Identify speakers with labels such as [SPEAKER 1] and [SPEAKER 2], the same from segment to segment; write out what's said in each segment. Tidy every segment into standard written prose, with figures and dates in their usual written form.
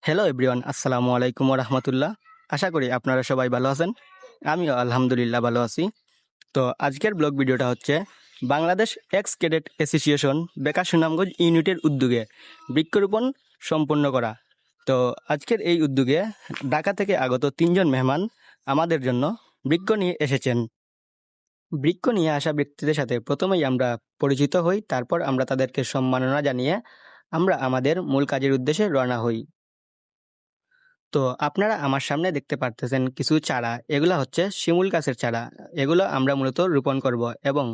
[SPEAKER 1] Hello everyone, আসসালামু আলাইকুম ওয়া রাহমাতুল্লাহ। আশা করি আপনারা সবাই ভালো আছেন। আমিও আলহামদুলিল্লাহ ভালো আছি। তো আজকের ব্লগ ভিডিওটা হচ্ছে বাংলাদেশ এক্স ক্যাডেট অ্যাসোসিয়েশন বেকার সুনামগঞ্জ ইউনিটের উদ্যোগে বৃক্ষরোপণ সম্পন্ন করা। তো আজকের এই উদ্যোগে ঢাকা থেকে আগত 3জন মেহমান আমাদের জন্য বৃক্ষ নিয়ে এসেছেন। বৃক্ষ নিয়ে আসা ব্যক্তিদের সাথে প্রথমেই আমরা পরিচিত হই, তারপর আমরা তাদেরকে সম্মাননা জানিয়ে আমরা আমাদের মূল কাজের উদ্দেশ্যে রওনা হই। তো আপনারা আমার সামনে দেখতে পারতেছেন কিছু চারা, এগুলো হচ্ছে শিমুল গাছের চারা। এগুলো আমরা মূলত রোপণ করব এবং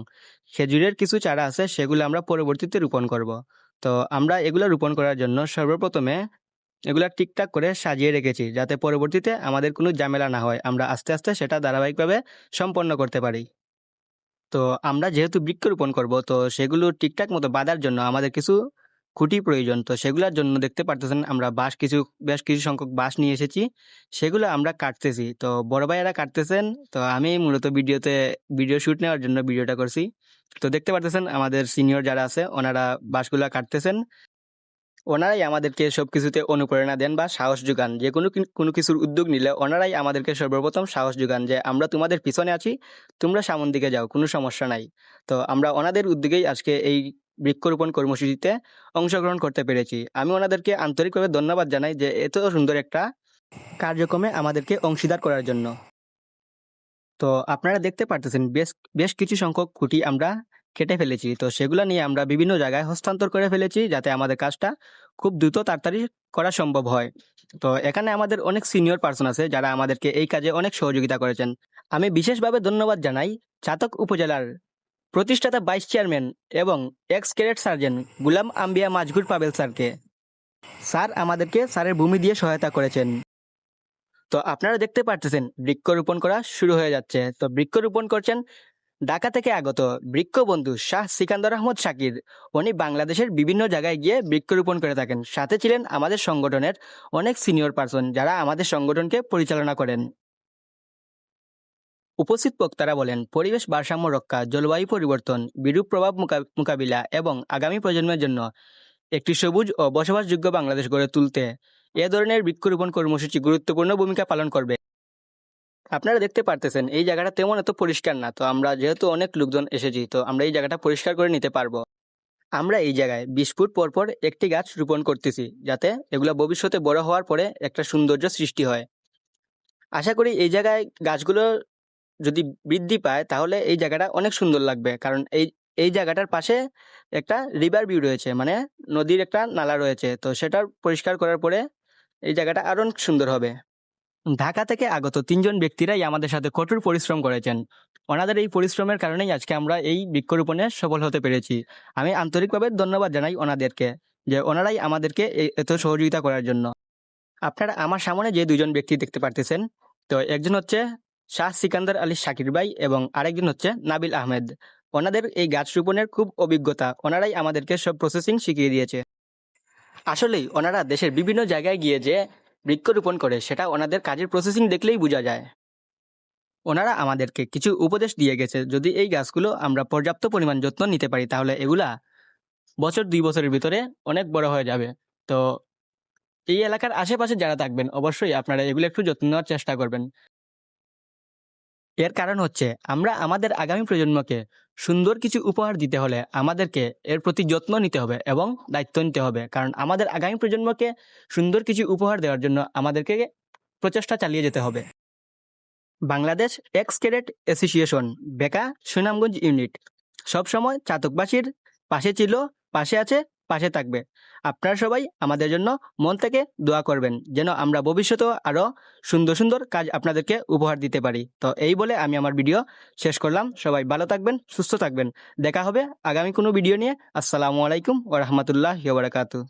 [SPEAKER 1] খেজুরের কিছু চারা আছে, সেগুলো আমরা পরবর্তীতে রোপণ করব। তো আমরা এগুলো রোপণ করার জন্য সর্বপ্রথমে এগুলা ঠিকঠাক করে সাজিয়ে রেখেছি, যাতে পরবর্তীতে আমাদের কোনো ঝামেলা না হয়, আমরা আস্তে আস্তে সেটা ধারাবাহিকভাবে সম্পন্ন করতে পারি। তো আমরা যেহেতু বৃক্ষরোপণ করব, তো সেগুলো ঠিকঠাক মতো বাঁধার জন্য আমাদের কিছু খুঁটি প্রয়োজন। তো সেগুলোর জন্য দেখতে পারতেছেন আমরা বেশ কিছু সংখ্যক বাঁশ নিয়ে এসেছি, সেগুলো আমরা কাটতেছি। তো বড় ভাইয়েরা কাটতেছেন, তো আমি মূলত ভিডিও শুট নেওয়ার জন্য ভিডিওটা করছি। তো দেখতে পারতেছেন আমাদের সিনিয়র যারা আছে ওনারা বাঁশগুলা কাটতেছেন। ওনারাই আমাদেরকে সবকিছুতে অনুপ্রেরণা দেন বা সাহস যোগান। যে কোনো কিছুর উদ্যোগ নিলে ওনারাই আমাদেরকে সর্বপ্রথম সাহস যোগান যে আমরা তোমাদের পিছনে আছি, তোমরা সামন দিকে যাও, কোনো সমস্যা নাই। তো আমরা ওনাদের উদ্যোগেই আজকে এই বৃক্ষরোপণ কর্মসূচিতে অংশগ্রহণ করতে পেরেছি। আমি ওনাদেরকে আন্তরিকভাবে ধন্যবাদ জানাই যে এত সুন্দর একটা কার্যক্রমে আমাদেরকে অংশীদার করার জন্য। তো আপনারা দেখতে পারতেছেন বেশ বেশ কিছু সংখ্যক খুঁটি আমরা কেটে ফেলেছি। তো সেগুলো নিয়ে আমরা বিভিন্ন জায়গায় হস্তান্তর করে ফেলেছি, যাতে আমাদের কাজটা খুব দ্রুত তাড়াতাড়ি করা সম্ভব হয়। তো এখানে আমাদের অনেক সিনিয়র পার্সন আছে যারা আমাদেরকে এই কাজে অনেক সহযোগিতা করেছেন। আমি বিশেষভাবে ধন্যবাদ জানাই চাতক উপজেলার প্রতিষ্ঠাতা ভাইস চেয়ারম্যান এবং এক্স ক্যাডেট সার্জেন্ট গুলাম আম্বিয়া মাজগুর পাবেল স্যারকে। স্যার আমাদেরকে স্যারের ভূমি দিয়ে সহায়তা করেছেন। তো আপনারা দেখতে পারতেছেন বৃক্ষরোপণ করা শুরু হয়ে যাচ্ছে। তো বৃক্ষরোপণ করছেন ঢাকা থেকে আগত বৃক্ষ বন্ধু শাহ সিকান্দর আহমদ শাকির। উনি বাংলাদেশের বিভিন্ন জায়গায় গিয়ে বৃক্ষরোপণ করে থাকেন। সাথে ছিলেন আমাদের সংগঠনের অনেক সিনিয়র পার্সন যারা আমাদের সংগঠনকে পরিচালনা করেন। উপস্থিত বক্তারা বলেন, পরিবেশ ভারসাম্য রক্ষা, জলবায়ু পরিবর্তন, বিরূপ প্রভাব মোকাবিলা এবং আগামী প্রজন্মের জন্য একটি সবুজ ও বসবাসযোগ্য বাংলাদেশ গড়ে তুলতে এ ধরনের বৃক্ষরোপণ কর্মসূচি গুরুত্বপূর্ণ ভূমিকা পালন করবে। আপনারা দেখতে পারতেছেন এই জায়গাটা তেমন এত পরিষ্কার না। তো আমরা যেহেতু অনেক লোকজন এসেছি, তো আমরা এই জায়গাটা পরিষ্কার করে নিতে পারবো। আমরা এই জায়গায় 20 ফুট পর পর একটি গাছ রোপণ করতেছি, যাতে এগুলা ভবিষ্যতে বড় হওয়ার পরে একটা সৌন্দর্য সৃষ্টি হয়। আশা করি এই জায়গায় গাছগুলো যদি বৃদ্ধি পায় তাহলে এই জায়গাটা অনেক সুন্দর লাগবে, কারণ এই এই জায়গাটার পাশে একটা রিভার ভিউ রয়েছে, মানে নদীর একটা নালা রয়েছে। তো সেটা পরিষ্কার করার পরে এই জায়গাটা আরো অনেক সুন্দর হবে। ঢাকা থেকে আগত 3জন ব্যক্তিরাই আমাদের সাথে কঠোর পরিশ্রম করেছেন। ওনাদের এই পরিশ্রমের কারণেই আজকে আমরা এই বৃক্ষরোপণে সফল হতে পেরেছি। আমি আন্তরিকভাবে ধন্যবাদ জানাই ওনাদেরকে, যে ওনারাই আমাদেরকে এত সহযোগিতা করার জন্য। আপনারা আমার সামনে যে 2জন ব্যক্তি দেখতে পারতেছেন, তো একজন হচ্ছে শাহ সিকান্দার আলী শাকির ভাই এবং আরেকজন হচ্ছে নাবিল আহমেদ। ওনাদের এই গাছ রোপণের খুব অভিজ্ঞতা, ওনারাই আমাদেরকে সব প্রসেসিং শিখিয়ে দিয়েছে। আসলেই ওনারা দেশের বিভিন্ন জায়গায় গিয়ে যে বৃক্ষরোপণ করে, সেটা ওনাদের কাজের প্রসেসিং দেখলেই বোঝা যায়। ওনারা আমাদেরকে কিছু উপদেশ দিয়ে গেছে, যদি এই গাছগুলো আমরা পর্যাপ্ত পরিমাণ যত্ন নিতে পারি তাহলে এগুলা বছর 2 বছরের ভিতরে অনেক বড় হয়ে যাবে। তো এই এলাকার আশেপাশে যারা থাকবেন অবশ্যই আপনারা এগুলো একটু যত্ন নেওয়ার চেষ্টা করবেন। এর কারণ হচ্ছে আমরা আমাদের আগামী প্রজন্মকে সুন্দর কিছু উপহার দিতে হলে আমাদেরকে এর প্রতি যত্ন নিতে হবে এবং দায়িত্ব নিতে হবে, কারণ আমাদের আগামী প্রজন্মকে সুন্দর কিছু উপহার দেওয়ার জন্য আমাদেরকে প্রচেষ্টা চালিয়ে যেতে হবে। বাংলাদেশ এক্স ক্যাডেট অ্যাসোসিয়েশন বেকা সুনামগঞ্জ ইউনিট সবসময় চাতকবাসীর পাশে ছিল, পাশে আছে, পাশে থাকবে। আপনারা সবাই আমাদের জন্য মন থেকে দোয়া করবেন, যেন আমরা ভবিষ্যতেও আরও সুন্দর সুন্দর কাজ আপনাদেরকে উপহার দিতে পারি। তো এই বলে আমি আমার ভিডিও শেষ করলাম। সবাই ভালো থাকবেন, সুস্থ থাকবেন। দেখা হবে আগামী কোনো ভিডিও নিয়ে। আসসালামু আলাইকুম ওয়া রাহমাতুল্লাহি ওয়া বারাকাতুহু।